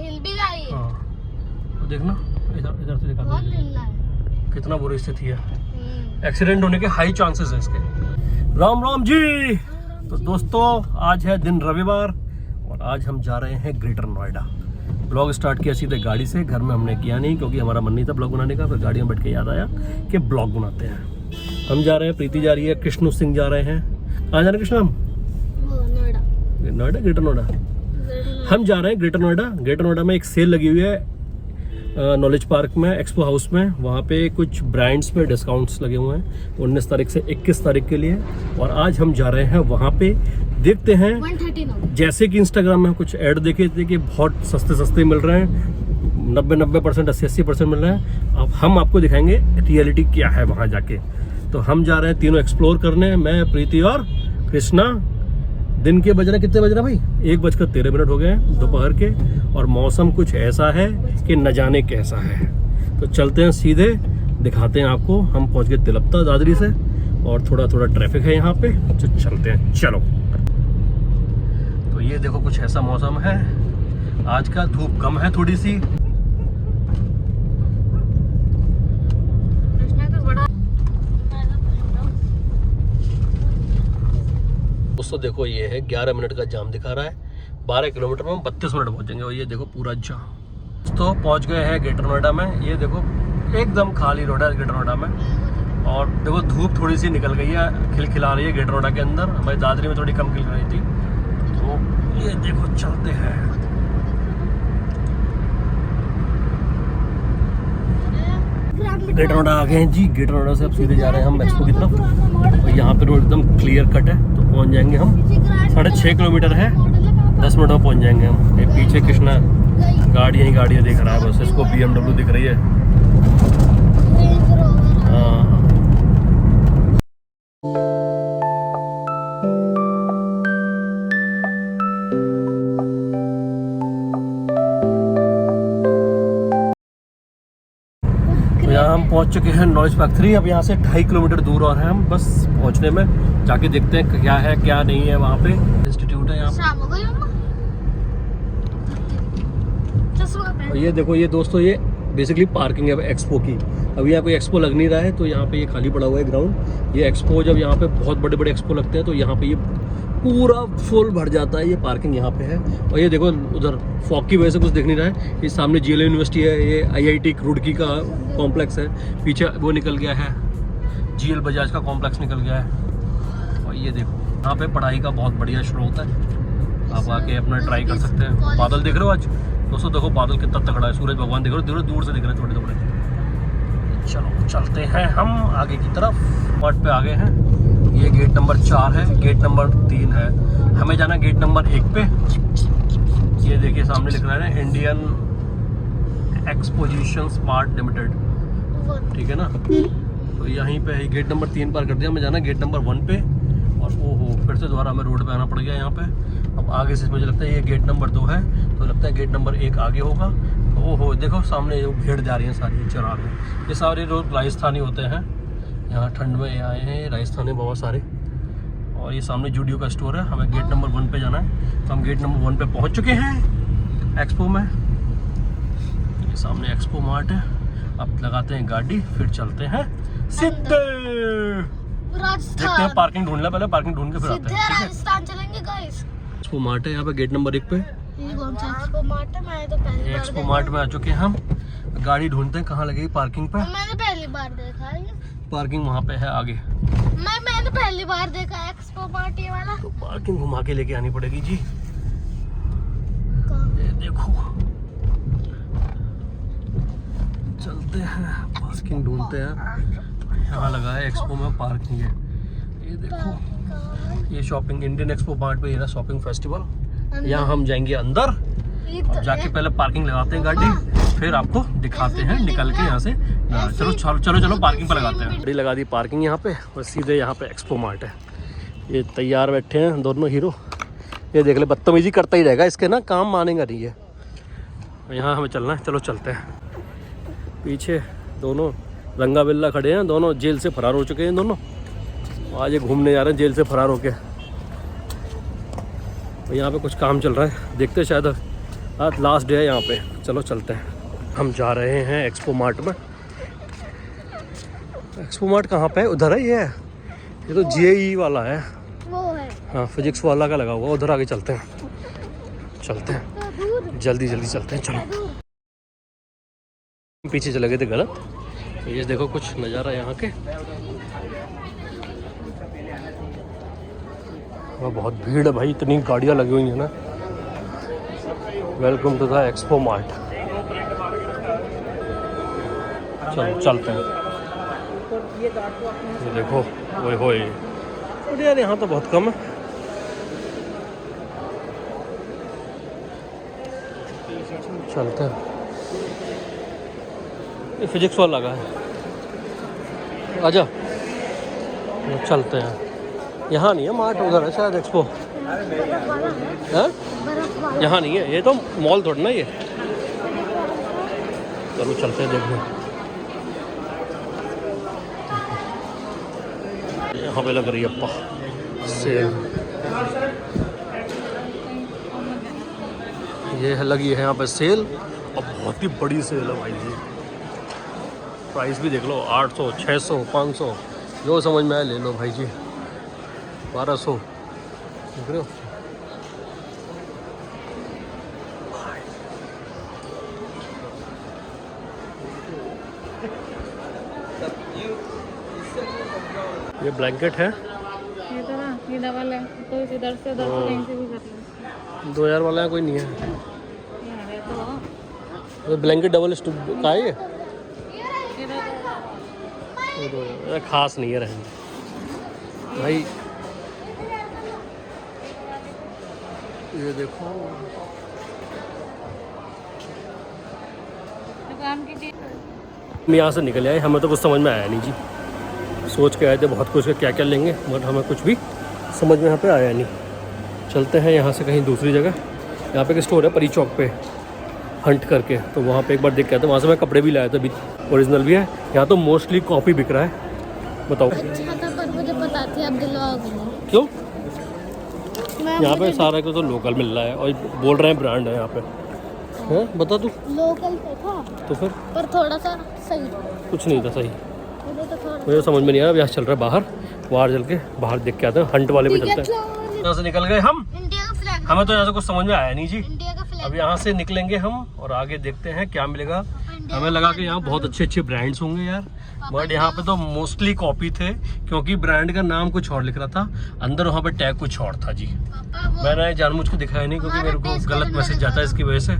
हिल भी रही है। हाँ तो देखना इधर इधर से दिखा बहुत हिल रहा है। कितना बुरी स्थिति है, एक्सीडेंट होने के हाई चांसेस है इसके। राम राम जी। तो दोस्तों आज है दिन रविवार और आज हम जा रहे हैं ग्रेटर नोएडा। ब्लॉग स्टार्ट किया सीधे गाड़ी से, घर में हमने किया नहीं क्योंकि हमारा मन नहीं था ब्लॉग बनाने का। फिर गाड़ी में बैठ के याद आया कि ब्लॉग बनाते हैं। हम जा रहे हैं, प्रीति जा रही है, कृष्णु सिंह जा रहे हैं। कहाँ जा रहे हैं कृष्ण? हम नोएडा। नोएडा, ग्रेटर नोएडा हम जा रहे हैं। ग्रेटर नोएडा, ग्रेटर नोएडा में एक सेल लगी हुई है नॉलेज पार्क में, एक्सपो हाउस में। वहाँ पे कुछ ब्रांड्स पे डिस्काउंट्स लगे हुए हैं 19 तारीख से 21 तारीख के लिए। और आज हम जा रहे हैं वहाँ पे, देखते हैं। 139। जैसे कि इंस्टाग्राम में कुछ ऐड देखे थे कि बहुत सस्ते सस्ते मिल रहे हैं, 90% 80% मिल रहे हैं। अब हम आपको दिखाएंगे रियलिटी क्या है वहाँ जाके। तो हम जा रहे हैं तीनों एक्सप्लोर करने, मैं, प्रीति और कृष्णा। दिन के बज रहे, कितने बज रहे भाई? 1:13 हो गए हैं दोपहर के। और मौसम कुछ ऐसा है कि न जाने कैसा है। तो चलते हैं सीधे, दिखाते हैं आपको। हम पहुंच गए तिलपता दादरी से और थोड़ा थोड़ा ट्रैफिक है यहाँ पे, तो चलते हैं। चलो। तो ये देखो कुछ ऐसा मौसम है आज का, धूप कम है थोड़ी सी। दोस्तों देखो ये है 11 मिनट का जाम दिखा रहा है, 12 किलोमीटर में हम 32 मिनट पहुंचेंगे। और ये देखो पूरा जाम। तो पहुंच गए हैं ग्रेटर नोएडा में। ये देखो एकदम खाली रोड है ग्रेटर नोएडा में। और देखो धूप थोड़ी सी निकल गई है, खिलखिला रही है ग्रेटर नोएडा के अंदर। हमारी दादरी में थोड़ी कम खिल रही थी। तो ये देखो चलते हैं। ग्रेटर नोएडा आ गए हैं जी। ग्रेटर नोएडा से अब सीधे जा रहे हैं हम एक्सपो की तरफ। और यहाँ पे रोड एकदम क्लियर कट है, तो पहुँच जाएंगे हम। 6.5 किलोमीटर है, 10 मिनट में पहुँच जाएंगे हम। एक पीछे कृष्णा गाड़ियाँ देख रहा है, बस इसको BMW दिख रही है। हाँ हम पहुंच चुके हैं नॉलेज पार्क 3। अब यहाँ से 2.5 किलोमीटर दूर और है हम बस पहुंचने में। जाके देखते हैं क्या है क्या नहीं है वहाँ पे। इंस्टीट्यूट है यहाँ पे। और ये देखो ये दोस्तों, ये बेसिकली पार्किंग है एक्सपो की। अभी यहाँ कोई एक्सपो लग नहीं रहा है, तो यहाँ पे ये खाली पड़ा हुआ है ग्राउंड। ये एक्सपो, जब यहाँ पे बहुत बड़े बड़े एक्सपो लगते हैं तो यहाँ पे ये पूरा फुल भर जाता है। ये पार्किंग यहाँ पे है। और ये देखो उधर फॉग की वजह से कुछ दिख नहीं रहा है। ये सामने GL यूनिवर्सिटी है, ये IIT रुड़की का कॉम्प्लेक्स है। पीछे वो निकल गया है, GL बजाज का कॉम्प्लेक्स निकल गया है। और ये देखो यहाँ पे पढ़ाई का बहुत बढ़िया स्रोत है, आप आके अपना ट्राई कर सकते हैं। बादल देख रहे हो आज दोस्तों? देखो बादल कितना तगड़ा है, सूरज भगवान देख रहे हो, दूर से दिख रहे हैं थोड़े थोड़े। चलो चलते हैं हम आगे की तरफ। स्पॉट पे आ गए हैं। ये गेट नंबर 4 है, गेट नंबर 3 है। हमें जाना गेट नंबर 1 पे। ये देखिए सामने लिख रहा है ना, इंडियन एक्सपोजिशन स्मार्ट लिमिटेड, ठीक है ना। तो यहीं पे है। गेट नंबर 3 पार कर दिया, हमें जाना गेट नंबर 1 पे। और ओहो फिर से दोबारा हमें रोड पे आना पड़ गया यहाँ पे। अब आगे से मुझे लगता है ये गेट नंबर 2 है, तो लगता है गेट नंबर 1 आगे होगा। ओहो देखो सामने जो भीड़ जा रही है सारी चरा रही है। ये सारे लोग राजस्थानी होते हैं, यहाँ ठंड में आए हैं राजस्थानी बहुत सारे। और ये सामने जूडियो का स्टोर है। हमें गेट नंबर 1 पे जाना है, तो हम गेट नंबर 1 पे पहुँच चुके हैं एक्सपो में। ये सामने एक्सपो मार्ट है। अब लगाते हैं गाड़ी, फिर चलते हैं सीधे। देखते हैं, पार्किंग ढूंढ ले पहले, पार्किंग ढूंढ के फिर आते हैं। राजस्थान चलेंगे गाइस। एक्सपो मार्ट है यहाँ पे गेट नंबर 1 पे। ये कौन सा एक्सपो मार्ट है? मैंने तो पहली बार एक्सपो मार्ट में आ चुके हैं हम। गाड़ी ढूंढते हैं कहाँ लगेगी पार्किंग पे। मैंने पहली बार देखा है। पार्किंग वहाँ पे है आगे। मैंने पहली बार देखा है एक्सपो मार्ट ये वाला। तो पार्किंग घुमा के लेके आनी पड़ेगी जी। ये देखो चलते हैं, पार्किंग ढूंढते हैं। यहाँ लगा है एक्सपो में पार्किंग है। ये देखो ये शॉपिंग, इंडियन एक्सपो मार्ट पे ये ना शॉपिंग फेस्टिवल। यहाँ हम जाएंगे अंदर, जाके पहले पार्किंग लगाते हैं गाड़ी, फिर आपको दिखाते हैं निकल के यहाँ से। चलो चलो चलो चलो पार्किंग पे लगाते हैं। गाड़ी लगा दी पार्किंग यहाँ पे, और सीधे यहाँ पे एक्सपो मार्ट है। ये तैयार बैठे हैं दोनों हीरो। ये देख ले बदतमीजी करता ही रहेगा, इसके ना काम मानेगा नहीं है। यहाँ हमें चलना है, चलो चलते हैं। पीछे दोनों रंगा बिल्ला खड़े हैं, दोनों जेल से फरार हो चुके हैं दोनों। आज ये घूमने जा रहे हैं जेल से फरार होके। यहाँ पे कुछ काम चल रहा है, देखते शायद आज लास्ट डे है यहाँ पे। चलो चलते हैं। हम जा रहे हैं एक्सपो मार्ट में। एक्सपो मार्ट कहाँ पे है? उधर है ये तो JEE वाला है। वो है। हाँ, फिजिक्स वाला का लगा हुआ। उधर आगे चलते हैं, चलते हैं, तो दूर जल्दी जल्दी चलते हैं। चलो, दूर। पीछे चले गए थे गलत। ये देखो कुछ नज़ारा यहाँ के। वहाँ बहुत भीड़ है भाई, इतनी गाड़ियाँ लगी हुई हैं ना। Welcome to the Expo Mart. चलो चलते हैं। ये देखो, ओए होए, बट यार यहाँ तो बहुत कम है। चलते हैं। ये फिजिक्स वाला लगा है। आजा, चलते हैं। यहाँ नहीं है मार्ट, उधर है शायद एक्सपो। बर्फ वाला है। हाँ, बर्फ वाला। यहाँ नहीं है। ये तो मॉल थोड़ा ना ये। चलो चलते हैं देखने। यहाँ पे लग रही है अप्पा सेल। ये है लगी है यहाँ पे सेल, और बहुत ही बड़ी सेल है भाई जी। प्राइस भी देख लो, 800, 600, 500, जो समझ में आए ले लो भाई जी। 1200 देख रहे हो। ये ब्लैंकेट है, ये तो ना, ये डबल है, तो इधर से उधर से कहीं से भी कर लो। 2000 वाला है, कोई नहीं है। ये तो ब्लैंकेट डबल का है ये। ये तो खास नहीं है रहने भाई। ये देखो, काम की चीज। हम यहाँ से निकल आए, हमें तो कुछ समझ में आया नहीं जी। सोच के आए थे बहुत कुछ, क्या क्या लेंगे, बट हमें कुछ भी समझ में यहाँ पे आया नहीं। चलते हैं यहाँ से कहीं दूसरी जगह। यहाँ पे एक स्टोर है परी चौक पे, हंट करके, तो वहाँ पे एक बार देख के आया था। वहाँ से मैं कपड़े भी लाया था, अभी ओरिजिनल भी है। यहाँ तो मोस्टली कॉपी बिक रहा है। बताओ। अच्छा था, पर मुझे पता थी, अब दिलवाओगे नहीं। क्यों? मैं यहाँ पे सारा को तो लोकल मिल रहा है, और बोल रहे हैं ब्रांड है यहाँ पे। हैं, बता तू। लोकल पे था, तो फिर पर थोड़ा सा सही। कुछ नहीं था सही। मुझे तो थोड़ा मुझे समझ में नहीं आ रहा। यहाँ चल रहा है बाहर, बाहर चल के बाहर देख के आते हैं। हंट वाले पे चलते हैं। यहाँ से निकल गए हम। इंडिया का फ्लैग। हमें तो यहाँ से कुछ समझ में आया नहीं जी। इंडिया का फ्लैग। अब यहाँ से निकलेंगे हम और आगे देखते हैं क्या मिलेगा। हमें लगा कि यहाँ बहुत अच्छे अच्छे ब्रांड्स होंगे यार, बट यहाँ पे तो मोस्टली कॉपी थे, क्योंकि ब्रांड का नाम कुछ और लिख रहा था, अंदर वहाँ पे टैग कुछ और था जी। पापा वो मैंने जानबूझ के दिखाया नहीं, क्योंकि मेरे को गलत मैसेज जाता है इसकी वजह से,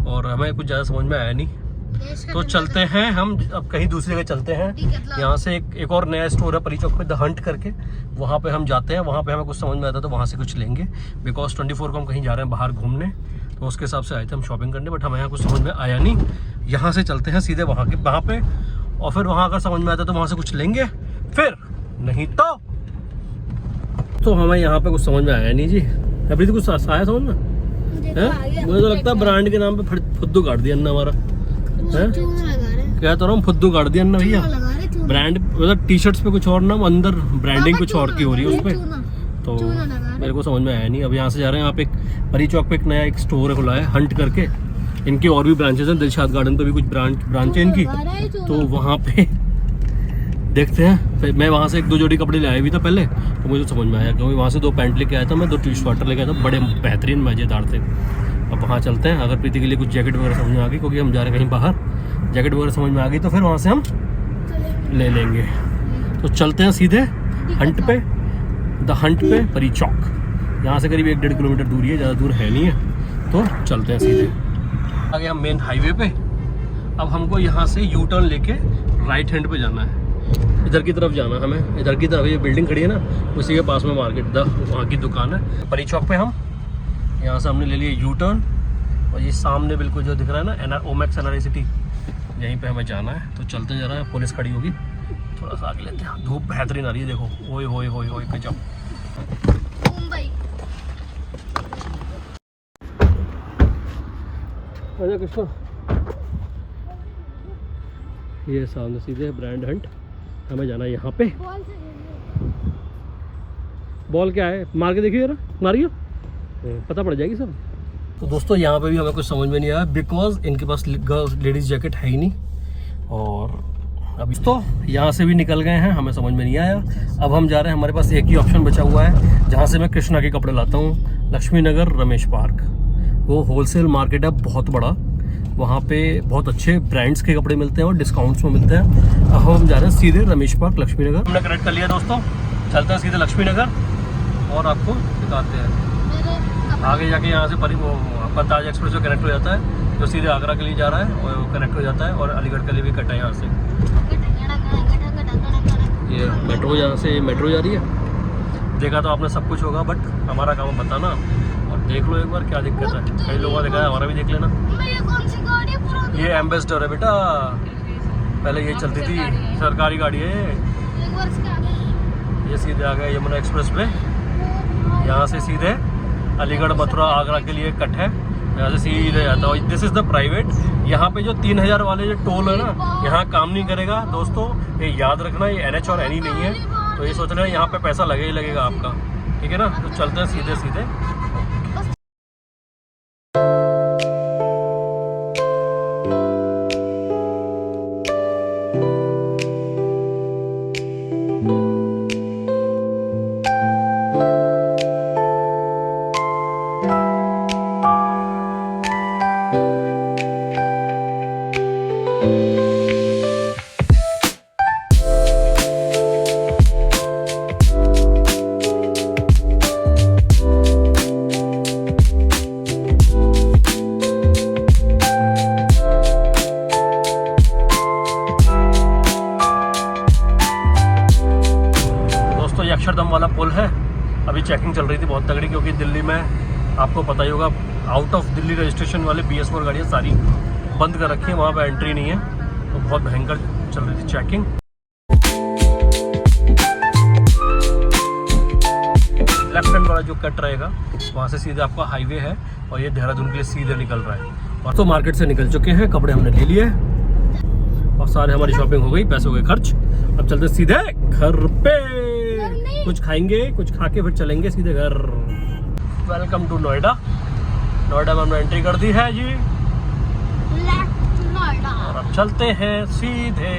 और हमें कुछ ज़्यादा समझ में आया नहीं। देश का तो चलते हैं हम अब कहीं दूसरी जगह चलते हैं। यहाँ से एक और नया स्टोर है परी चौक पे, द हंट करके, वहाँ पे हम जाते हैं। वहाँ पे हमें कुछ समझ में आता है तो वहाँ से कुछ लेंगे, बिकॉज 24 को हम कहीं जा रहे हैं बाहर घूमने, तो उसके हिसाब से आए थे हम शॉपिंग करने, बट हमें यहाँ कुछ समझ में आया नहीं। यहाँ से चलते हैं सीधे वहाँ पे, और फिर वहाँ अगर समझ में आता है तो वहाँ से कुछ लेंगे, फिर नहीं तो हमें यहाँ पे कुछ समझ में आया नहीं जी। अभी तो कुछ आया समझ में है? मुझे तो लगता है ब्रांड के नाम पे फुद्दू काट दिया अन्ना हमारा है। क्या तो हम फुद्दू काट दिया अन्ना भैया। ब्रांड मतलब टी शर्ट्स पे कुछ और नाम, अंदर ब्रांडिंग कुछ और की हो रही है उस पर, तो मेरे को समझ में आया नहीं। अब यहाँ से जा रहे हैं। यहाँ पे एक परी चौक पे एक नया एक स्टोर खुला है हंट करके। इनकी और भी ब्रांचेस हैं, दिलशाद गार्डन पे भी कुछ ब्रांच है इनकी, तो वहाँ पे देखते हैं। फिर मैं वहाँ से 1-2 जोड़ी कपड़े ले आया भी था पहले, तो मुझे समझ में आया, क्योंकि वहाँ से 2 पैंट लेके आया था मैं, 2 टी शर्ट लेके आया था, बड़े बेहतरीन मज़ेदार थे। अब वहाँ चलते हैं। अगर प्रीति के लिए कुछ जैकेट वगैरह समझ में आ गई, क्योंकि हम जा रहे हैं कहीं बाहर, जैकेट वगैरह समझ में आ गई तो फिर वहाँ से हम ले लेंगे। तो चलते हैं सीधे हंट पे, द हंट पे परी चौक। यहाँ से करीब 1-1.5 किलोमीटर दूरी है, ज़्यादा दूर है नहीं है। तो चलते हैं सीधे। आगे हम मेन हाईवे पे। अब हमको यहाँ से यू टर्न लेके राइट हैंड पे जाना है, इधर की तरफ जाना है हमें। इधर की तरफ ये बिल्डिंग खड़ी है ना, उसी के पास में मार्केट वहाँ की दुकान है परी चौक पे। हम यहाँ से हमने ले लिया यू टर्न, और ये सामने बिल्कुल जो दिख रहा है ना ओमैक्स NRI सिटी, यहीं पे हमें जाना है। तो चलते जा रहे हैं। पुलिस खड़ी होगी, थोड़ा सा आगे लेते हैं। धूप बेहतरीन आ रही है, देखो। ओए होए होए होए गजब। मुंबई। अच्छा कृष्णा, ये सामने सीधे ब्रांड हंट, हमें जाना है यहाँ पे। बॉल क्या है, मार के देखिए जरा, मारियो, पता पड़ जाएगी सब। तो दोस्तों यहाँ पे भी हमें कुछ समझ में नहीं आया, बिकॉज इनके पास गर्ल्स लेडीज़ जैकेट है ही नहीं। और अभी तो यहाँ से भी निकल गए हैं, हमें समझ में नहीं आया। अब हम जा रहे हैं, हमारे पास एक ही ऑप्शन बचा हुआ है जहाँ से मैं कृष्णा के कपड़े लाता हूँ, लक्ष्मी नगर रमेश पार्क। वो होलसेल मार्केट है बहुत बड़ा, वहाँ पे बहुत अच्छे ब्रांड्स के कपड़े मिलते हैं और डिस्काउंट्स में मिलते हैं। अब हम जा रहे हैं सीधे रमेश पार्क लक्ष्मी नगर। हमने कनेक्ट कर लिया दोस्तों, चलते हैं सीधे लक्ष्मी नगर और आपको दिखाते हैं। आगे जाके यहाँ से आपका ताज एक्सप्रेस जो कनेक्ट हो जाता है, जो सीधे आगरा के लिए जा रहा है और वो कनेक्ट हो जाता है, और अलीगढ़ के लिए भी कट है यहाँ से। ये मेट्रो, यहाँ से मेट्रो जा रही है। देखा तो आपने सब कुछ होगा, बट हमारा काम है बताना, और देख लो एक बार क्या दिक्कत है। कई लोगों ने देखा है, हमारा भी देख लेना। ये एम्बेसडर है बेटा, पहले ये चलती थी, सरकारी गाड़ी है ये। सीधे आ गए यमुना एक्सप्रेस पे, यहाँ से सीधे अलीगढ़ मथुरा आगरा के लिए कट है, यहाँ से सीधे जाता है। This is the private. यहाँ पे जो 3000 वाले जो टोल है ना, यहाँ काम नहीं करेगा दोस्तों, ये याद रखना। ये NH और NE नहीं है, तो ये सोचना यहाँ पे पैसा लगे ही लगेगा आपका, ठीक है ना। तो चलते हैं सीधे सीधे। अक्षरधाम वाला पुल है, अभी चेकिंग चल रही थी बहुत तगड़ी, क्योंकि दिल्ली में आपको पता ही होगा, आउट ऑफ दिल्ली रजिस्ट्रेशन वाले BS4 गाड़ियाँ सारी बंद कर रखी है, वहाँ पे एंट्री नहीं है, तो बहुत भयंकर चल रही थी चेकिंग। लेफ्ट हैंड वाला जो कट रहेगा वहाँ से सीधे आपका हाईवे है, और ये देहरादून के लिए सीधे निकल रहा है। और तो मार्केट से निकल चुके हैं, कपड़े हमने ले लिए और सारे हमारी शॉपिंग हो गई, पैसे हो गए खर्च। अब चलते सीधे घर पे, कुछ खाएंगे, कुछ खा के फिर चलेंगे सीधे घर। Welcome to Noida. नोएडा में हमने एंट्री कर दी है जी, और अब चलते हैं सीधे।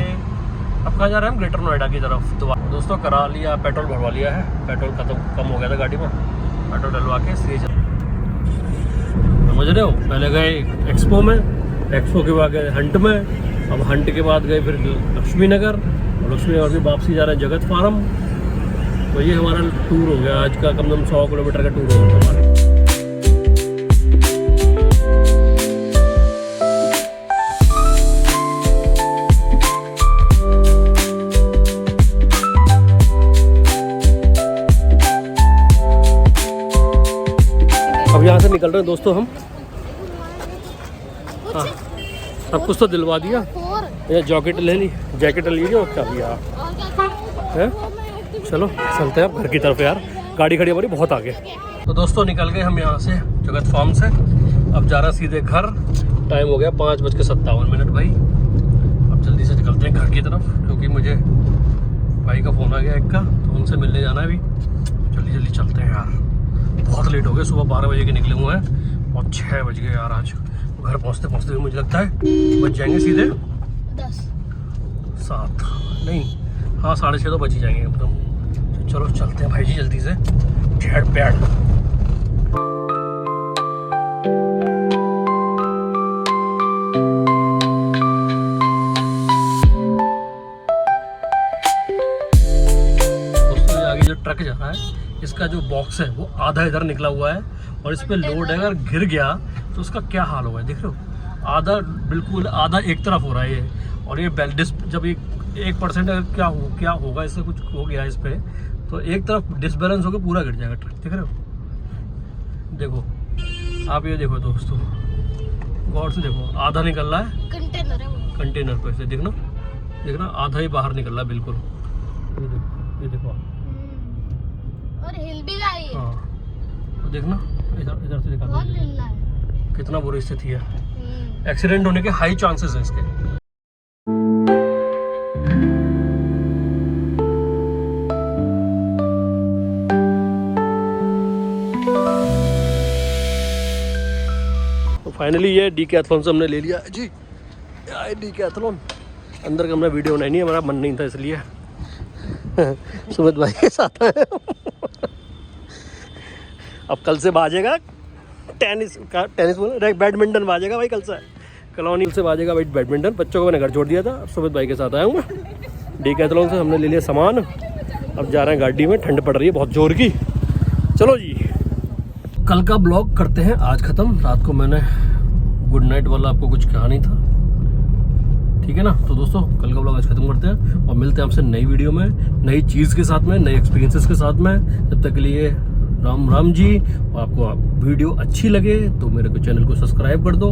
अब कहाँ जा रहे हैं हम? ग्रेटर नोएडा की तरफ। तो दोस्तों करा लिया, पेट्रोल भरवा लिया है, पेट्रोल खत्म कम हो गया था गाड़ी में, पेट्रोल डलवा के सीधे समझ रहे हो। पहले गए एक्सपो में, एक्सपो के बाद गए हंट में, अब हंट के बाद गए फिर लक्ष्मी नगर, और लक्ष्मी नगर भी वापसी जा रहे हैं जगत फार्म। तो ये हमारा टूर हो गया आज का, कम से कम 100 किलोमीटर का टूर हो गया हमारा। अब यहाँ से निकल रहे हैं दोस्तों हम। हाँ, सब कुछ तो दिलवा दिया, ये जैकेट ले ली, जैकेट ले ली, और क्या लिया है। चलो चलते हैं अब घर की तरफ यार, गाड़ी खड़ी हमारी बहुत आगे। तो दोस्तों निकल गए हम यहाँ से जगत फार्म से, अब जा रहा सीधे घर। टाइम हो गया 5:57 भाई। अब जल्दी से निकलते हैं घर की तरफ, क्योंकि मुझे भाई का फ़ोन आ गया एक का, तो उनसे मिलने जाना है अभी। जल्दी जल्दी चलते हैं यार, बहुत लेट हो गए, सुबह 12 बजे के निकले हुए हैं और 6 बज गए यार। आज घर पहुँचते पहुँचते मुझे लगता है बच जाएंगे सीधे 7 नहीं, हाँ 6:30 तो बच ही जाएंगे एकदम। चलो चलते हैं भाई जी जल्दी से, झेड़ पैड़। दोस्तों ये आगे जो ट्रक जा रहा है, इसका जो बॉक्स है वो आधा इधर निकला हुआ है, और इस पे लोड है, अगर गिर गया तो उसका क्या हाल होगा। देख रहे हो, आधा बिल्कुल आधा एक तरफ हो रहा है ये, और ये बेल्ट जब 1% अगर क्या होगा, इससे कुछ हो गया इस पे, तो एक तरफ डिसबैलेंस होकर पूरा गिर जाएगा ट्रक। देख रहे हो, देखो आप ये देखो दोस्तों, गौर से देखो, आधा निकल रहा है, कंटेनर है वो, कंटेनर पे से देखना आधा ही बाहर निकल रहा है बिल्कुल। ये देखो और हिल भी रहा है। हाँ तो देखना इधर से दिखा, बहुत हिल रहा है, कितना बुरी स्थिति है, एक्सीडेंट होने के हाई चांसेस हैं इसके। तो फाइनली ये डीकैथलॉन से हमने ले लिया जी, डीकैथलॉन। अंदर का हमने वीडियो नहीं है, हमारा मन नहीं था इसलिए सुमित भाई के साथ आए। अब कल से बाजेगा टेनिस बोल रहे, बैडमिंटन बाजेगा भाई कल से, कॉलोनी से बाजेगा भाई बैडमिंटन। बच्चों को मैंने घर छोड़ दिया था, अब सुमित भाई के साथ आया हूँ। डीकैथलॉन से हमने ले लिया सामान, अब जा रहे हैं गाड़ी में, ठंड पड़ रही है बहुत जोर की। चलो जी, कल का ब्लॉग करते हैं आज ख़त्म। रात को मैंने गुड नाइट वाला आपको कुछ कहा नहीं था, ठीक है ना। तो दोस्तों कल का ब्लॉग आज खत्म करते हैं और मिलते हैं आपसे नई वीडियो में, नई चीज़ के साथ में, नए एक्सपीरियंसेस के साथ में। जब तक के लिए राम राम जी। और आपको वीडियो अच्छी लगे तो मेरे को चैनल को सब्सक्राइब कर दो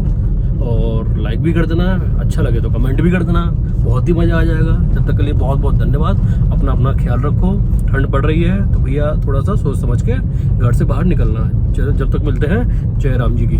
और लाइक भी कर देना, अच्छा लगे तो कमेंट भी कर देना, बहुत ही मज़ा आ जाएगा। जब तक के लिए बहुत बहुत धन्यवाद। अपना अपना ख्याल रखो, ठंड पड़ रही है तो भैया थोड़ा सा सोच समझ के घर से बाहर निकलना है। जब तक मिलते हैं, जय राम जी की।